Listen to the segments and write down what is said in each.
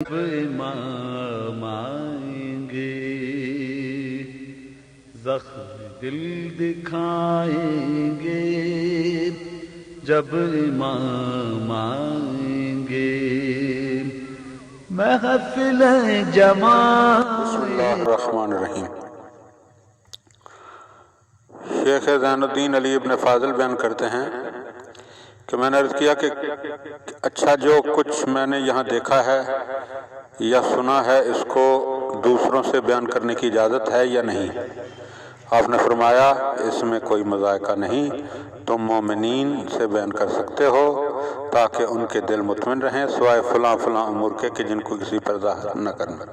جب امام آئیں گے زخم دل دکھائیں گے، جب امام آئیں گے محفل جمائیں۔ بسم اللہ الرحمن الرحیم۔ شیخ زین الدین علی ابن فاضل بیان کرتے ہیں کہ میں نے عرض کیا کہ اچھا جو کچھ میں نے یہاں دیکھا ہے یا سنا ہے اس کو دوسروں سے بیان کرنے کی اجازت ہے یا نہیں؟ آپ نے فرمایا اس میں کوئی مذائقہ نہیں، تم مومنین سے بیان کر سکتے ہو تاکہ ان کے دل مطمئن رہیں سوائے فلاں فلاں امور کے کہ جن کو کسی پر ظاہر نہ کرنا۔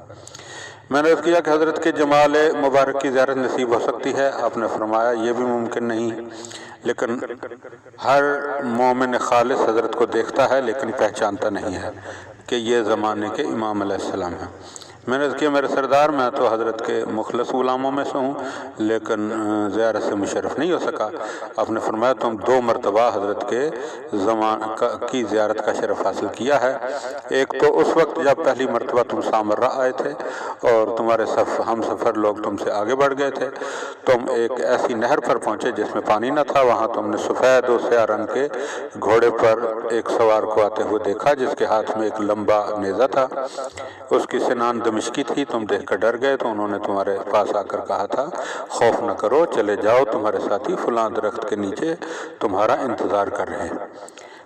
میں نے عرض کیا کہ حضرت کے جمال مبارک کی زیارت نصیب ہو سکتی ہے؟ آپ نے فرمایا یہ بھی ممکن نہیں، لیکن ہر مومن خالص حضرت کو دیکھتا ہے لیکن پہچانتا نہیں ہے کہ یہ زمانے کے امام علیہ السلام ہیں۔ میں نے عرض کیا میرے سردار میں تو حضرت کے مخلص غلاموں میں سے ہوں لیکن زیارت سے مشرف نہیں ہو سکا۔ آپ نے فرمایا تم 2 مرتبہ حضرت کے کی زیارت کا شرف حاصل کیا ہے، ایک تو اس وقت جب پہلی مرتبہ تم سامرہ آئے تھے اور تمہارے ہم سفر لوگ تم سے آگے بڑھ گئے تھے، تم ایک ایسی نہر پر پہنچے جس میں پانی نہ تھا، وہاں تم نے سفید و سیاہ رنگ کے گھوڑے پر ایک سوار کو آتے ہوئے دیکھا جس کے ہاتھ میں ایک لمبا نیزہ تھا، اس کی سنان دمشقی تھی، تم دیکھ کر ڈر گئے تو انہوں نے تمہارے پاس آ کر کہا تھا خوف نہ کرو، چلے جاؤ، تمہارے ساتھی فلاں درخت کے نیچے تمہارا انتظار کر رہے ہیں۔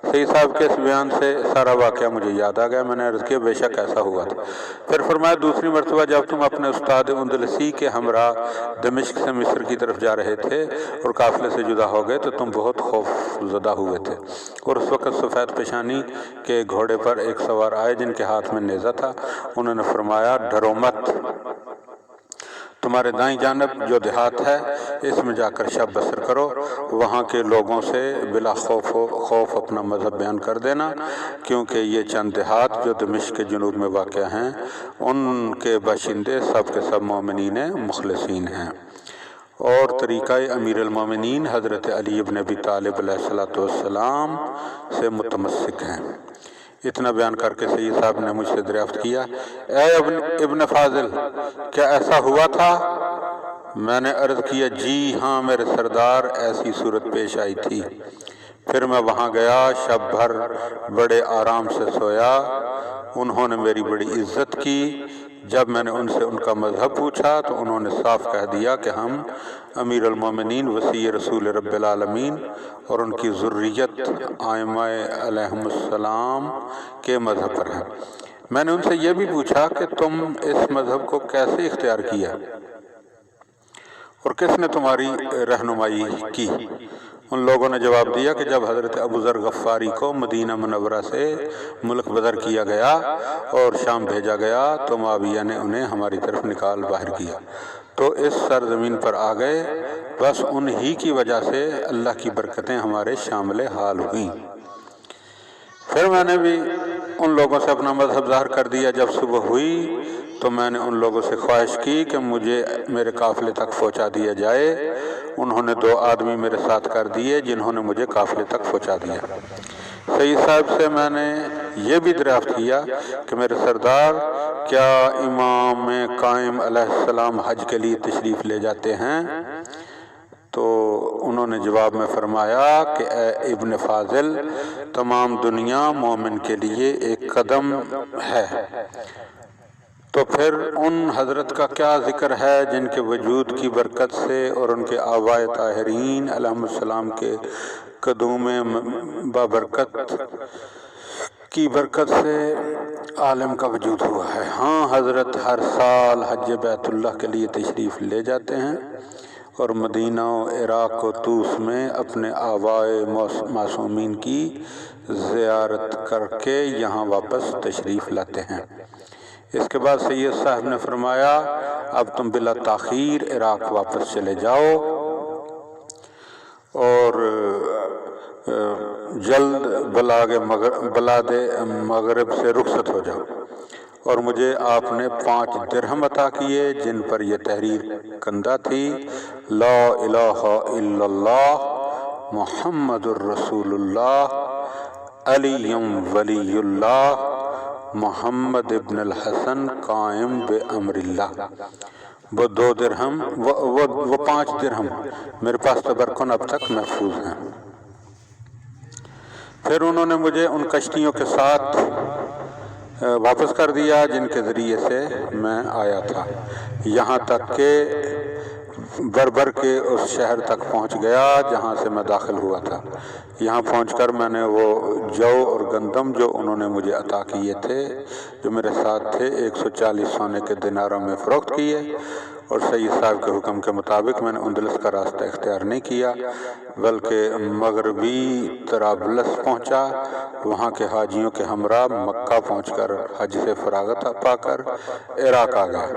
سید صاحب کے اس بیان سے سارا واقعہ مجھے یاد آ گیا۔ میں نے عرض کیا بے شک ایسا ہوا تھا۔ پھر فرمایا دوسری مرتبہ جب تم اپنے استاد اندلسی کے ہمراہ دمشق سے مصر کی طرف جا رہے تھے اور قافلے سے جدا ہو گئے تو تم بہت خوف زدہ ہوئے تھے، اور اس وقت سفید پیشانی کے گھوڑے پر ایک سوار آئے جن کے ہاتھ میں نیزہ تھا، انہوں نے فرمایا ڈرو مت، تمہارے دائیں جانب جو دیہات ہے اس میں جا کر شب بسر کرو، وہاں کے لوگوں سے بلا خوف اپنا مذہب بیان کر دینا، کیونکہ یہ چند دیہات جو دمشق کے جنوب میں واقع ہیں ان کے باشندے سب کے سب مومنین مخلصین ہیں اور طریقہ امیر المومنین حضرت علی ابن ابی طالب علیہ السلام سے متمسک ہیں۔ اتنا بیان کر کے سید صاحب نے مجھ سے دریافت کیا اے ابن فاضل کیا ایسا ہوا تھا؟ میں نے عرض کیا جی ہاں میرے سردار ایسی صورت پیش آئی تھی۔ پھر میں وہاں گیا، شب بھر بڑے آرام سے سویا، انہوں نے میری بڑی عزت کی۔ جب میں نے ان سے ان کا مذہب پوچھا تو انہوں نے صاف کہہ دیا کہ ہم امیر المومنین وصی رسول رب العالمین اور ان کی ذریت ائمہ علیہم السلام کے مذہب پر ہیں۔ میں نے ان سے یہ بھی پوچھا کہ تم اس مذہب کو کیسے اختیار کیا اور کس نے تمہاری رہنمائی کی؟ ان لوگوں نے جواب دیا کہ جب حضرت ابو ذر غفاری کو مدینہ منورہ سے ملک بدر کیا گیا اور شام بھیجا گیا تو معاویہ نے انہیں ہماری طرف نکال باہر کیا تو اس سرزمین پر آ گئے، بس انہی کی وجہ سے اللہ کی برکتیں ہمارے شامل حال ہوئیں۔ پھر میں نے بھی ان لوگوں سے اپنا مذہب ظاہر کر دیا۔ جب صبح ہوئی تو میں نے ان لوگوں سے خواہش کی کہ مجھے میرے قافلے تک پہنچا دیا جائے۔ انہوں نے 2 آدمی میرے ساتھ کر دیے جنہوں نے مجھے قافلے تک پہنچا دیا۔ سید صاحب سے میں نے یہ بھی دریافت کیا کہ میرے سردار کیا امام قائم علیہ السلام حج کے لیے تشریف لے جاتے ہیں؟ تو انہوں نے جواب میں فرمایا کہ اے ابن فاضل تمام دنیا مومن کے لیے ایک قدم ہے، تو پھر ان حضرت کا کیا ذکر ہے جن کے وجود کی برکت سے اور ان کے آبائے طاہرین علیہم السلام کے قدوم بابرکت کی برکت سے عالم کا وجود ہوا ہے۔ ہاں حضرت ہر سال حج بیت اللہ کے لیے تشریف لے جاتے ہیں اور مدینہ و عراق و طوس میں اپنے آبائے معصومین کی زیارت کر کے یہاں واپس تشریف لاتے ہیں۔ اس کے بعد سید صاحب نے فرمایا اب تم بلا تاخیر عراق واپس چلے جاؤ اور جلد بلاد مغرب سے رخصت ہو جاؤ، اور مجھے آپ نے 5 درہم عطا کیے جن پر یہ تحریر کندہ تھی لا الہ الا اللہ محمد الرسول اللہ علی ولی اللہ محمد ابن الحسن قائم بے امر اللہ، وہ 2 درہم وہ 5 درہم میرے پاس تبرکن اب تک محفوظ ہیں۔ پھر انہوں نے مجھے ان کشتیوں کے ساتھ واپس کر دیا جن کے ذریعے سے میں آیا تھا، یہاں تک کہ بربر کے اس شہر تک پہنچ گیا جہاں سے میں داخل ہوا تھا۔ یہاں پہنچ کر میں نے وہ جو اور گندم جو انہوں نے مجھے عطا کیے تھے، جو میرے ساتھ تھے، 140 سونے کے دیناروں میں فروخت کیے، اور سید صاحب کے حکم کے مطابق میں نے اندلس کا راستہ اختیار نہیں کیا بلکہ مغربی طرابلس پہنچا، وہاں کے حاجیوں کے ہمراہ مکہ پہنچ کر حج سے فراغت پا کر عراق آ گیا۔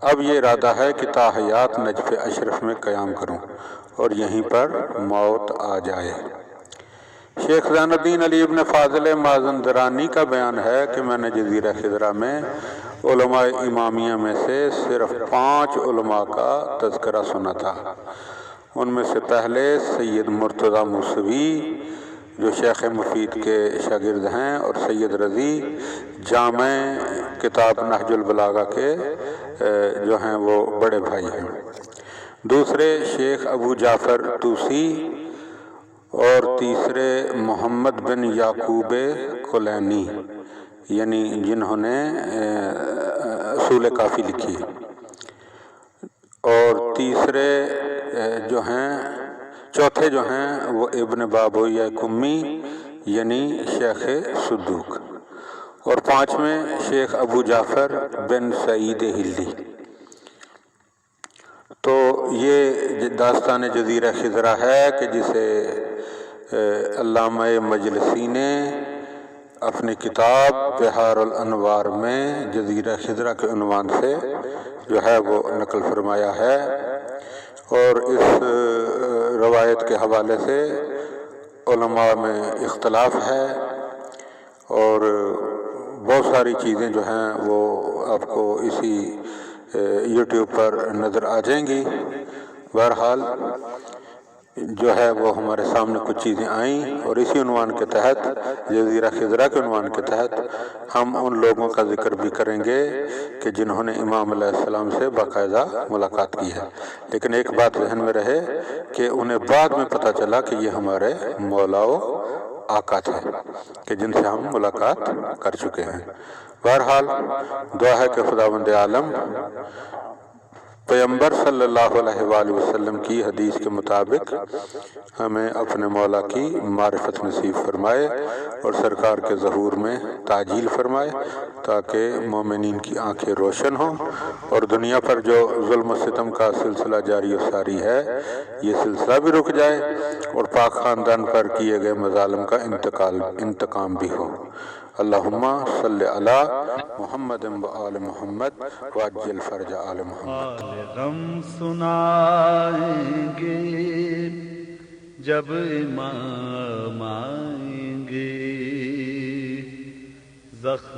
اب یہ ارادہ ہے کہ تا حیات نجف اشرف میں قیام کروں اور یہیں پر موت آ جائے۔ شیخ زین الدین علی ابن فاضل مازندرانی کا بیان ہے کہ میں نے جزیرہ خضرہ میں علماء امامیہ میں سے صرف 5 علماء کا تذکرہ سنا تھا۔ ان میں سے پہلے سید مرتضیٰ موسوی جو شیخ مفید کے شاگرد ہیں، اور سید رضی جامع کتاب نہج البلاغہ کے جو ہیں وہ بڑے بھائی ہیں۔ دوسرے شیخ ابو جعفر طوسی، اور تیسرے محمد بن یعقوب کلینی، یعنی جنہوں نے اصول کافی لکھی، اور تیسرے جو ہیں چوتھے جو ہیں وہ ابن بابویہ کمی یعنی شیخ صدوق، اور 5ویں شیخ ابو جعفر بن سعید ہلی۔ تو یہ داستان جزیرہ خضرہ ہے کہ جسے علامہ مجلسی نے اپنی کتاب بحار الانوار میں جزیرہ خضرہ کے عنوان سے جو ہے وہ نقل فرمایا ہے، اور اس روایت کے حوالے سے علماء میں اختلاف ہے، اور بہت ساری چیزیں جو ہیں وہ آپ کو اسی یوٹیوب پر نظر آ جائیں گی۔ بہرحال جو ہے وہ ہمارے سامنے کچھ چیزیں آئیں، اور اسی عنوان کے تحت، جزیرہ خضرہ کے عنوان کے تحت، ہم ان لوگوں کا ذکر بھی کریں گے کہ جنہوں نے امام علیہ السلام سے باقاعدہ ملاقات کی ہے، لیکن ایک بات ذہن میں رہے کہ انہیں بعد میں پتہ چلا کہ یہ ہمارے مولا و آقا تھے کہ جن سے ہم ملاقات کر چکے ہیں۔ بہرحال دعا ہے کہ خداوند عالم پیغمبر صلی اللہ علیہ وآلہ وسلم کی حدیث کے مطابق ہمیں اپنے مولا کی معرفت نصیب فرمائے، اور سرکار کے ظہور میں تعجیل فرمائے، تاکہ مومنین کی آنکھیں روشن ہوں، اور دنیا پر جو ظلم و ستم کا سلسلہ جاری و ساری ہے یہ سلسلہ بھی رک جائے، اور پاک خاندان پر کیے گئے مظالم کا انتقام بھی ہو۔ اللہم صلی علی محمد و آل محمد وعجل فرج آل محمد۔ غم سنائیں گے جب امام آئیں گے، زخم